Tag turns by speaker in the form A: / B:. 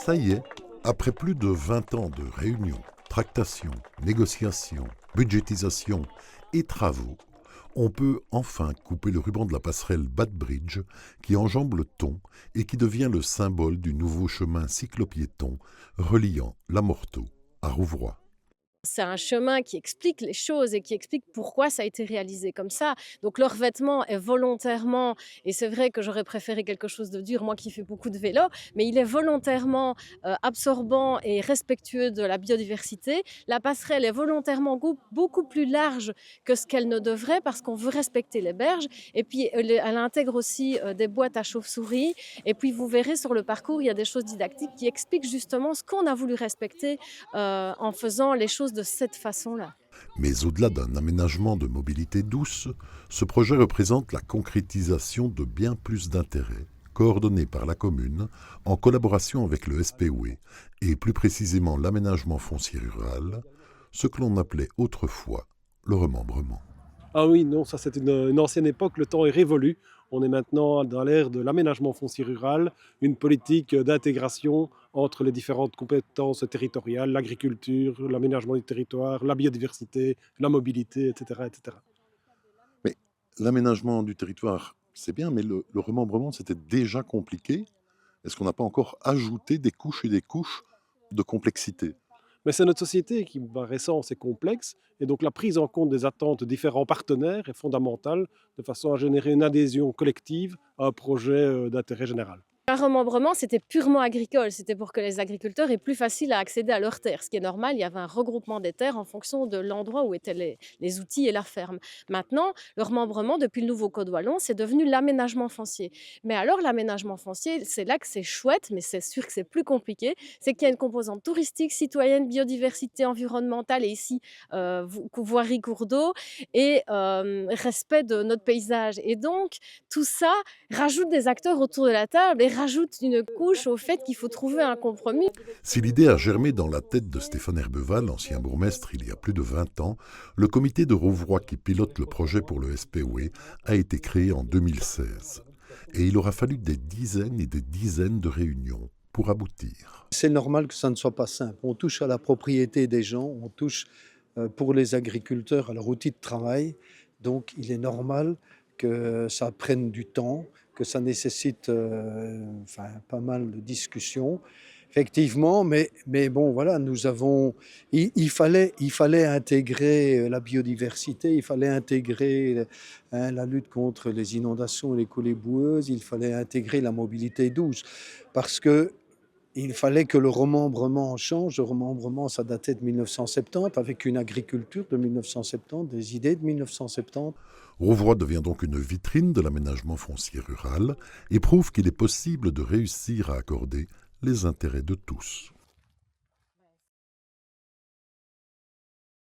A: Ça y est, après plus de 20 ans de réunions, tractations, négociations, budgétisation et travaux, on peut enfin couper le ruban de la passerelle Badbridge qui enjambe le Thon et qui devient le symbole du nouveau chemin cyclopiéton reliant La Morteau à Rouvroy.
B: C'est un chemin qui explique les choses et qui explique pourquoi ça a été réalisé comme ça. Donc le revêtement est volontairement, et c'est vrai que j'aurais préféré quelque chose de dur, moi qui fais beaucoup de vélo, mais il est volontairement absorbant et respectueux de la biodiversité. La passerelle est volontairement beaucoup plus large que ce qu'elle ne devrait parce qu'on veut respecter les berges. Et puis elle intègre aussi des boîtes à chauves-souris. Et puis vous verrez sur le parcours, il y a des choses didactiques qui expliquent justement ce qu'on a voulu respecter en faisant les choses de cette façon-là.
A: Mais au-delà d'un aménagement de mobilité douce, ce projet représente la concrétisation de bien plus d'intérêts, coordonnés par la commune en collaboration avec le SPOE et plus précisément l'aménagement foncier rural, ce que l'on appelait autrefois le remembrement.
C: Ah oui, non, ça c'est une ancienne époque, le temps est révolu. On est maintenant dans l'ère de l'aménagement foncier rural, une politique d'intégration entre les différentes compétences territoriales, l'agriculture, l'aménagement du territoire, la biodiversité, la mobilité, etc. etc.
A: Mais l'aménagement du territoire, c'est bien, mais le remembrement, c'était déjà compliqué. Est-ce qu'on n'a pas encore ajouté des couches et des couches de complexité?
C: Mais c'est notre société qui, par essence, est complexe, et donc la prise en compte des attentes de différents partenaires est fondamentale, de façon à générer une adhésion collective à un projet d'intérêt général.
B: Un remembrement, c'était purement agricole. C'était pour que les agriculteurs aient plus facile à accéder à leurs terres. Ce qui est normal, il y avait un regroupement des terres en fonction de l'endroit où étaient les outils et la ferme. Maintenant, le remembrement, depuis le nouveau Code wallon, c'est devenu l'aménagement foncier. Mais alors, l'aménagement foncier, c'est là que c'est chouette, mais c'est sûr que c'est plus compliqué. C'est qu'il y a une composante touristique, citoyenne, biodiversité environnementale et ici, voirie, cours d'eau et respect de notre paysage. Et donc, tout ça rajoute des acteurs autour de la table et rajoute une couche au fait qu'il faut trouver un compromis.
A: Si l'idée a germé dans la tête de Stéphane Herbeval, ancien bourgmestre il y a plus de 20 ans, le comité de Rouvroy qui pilote le projet pour le SPOE a été créé en 2016. Et il aura fallu des dizaines et des dizaines de réunions pour aboutir.
D: C'est normal que ça ne soit pas simple. On touche à la propriété des gens, on touche pour les agriculteurs à leur outil de travail. Donc il est normal que ça prenne du temps, que ça nécessite pas mal de discussions. Effectivement, mais bon, voilà, il fallait intégrer la biodiversité, il fallait intégrer la lutte contre les inondations et les coulées boueuses, il fallait intégrer la mobilité douce, parce que il fallait que le remembrement change. Le remembrement, ça datait de 1970, avec une agriculture de 1970, des idées de 1970.
A: Rouvroy devient donc une vitrine de l'aménagement foncier rural et prouve qu'il est possible de réussir à accorder les intérêts de tous.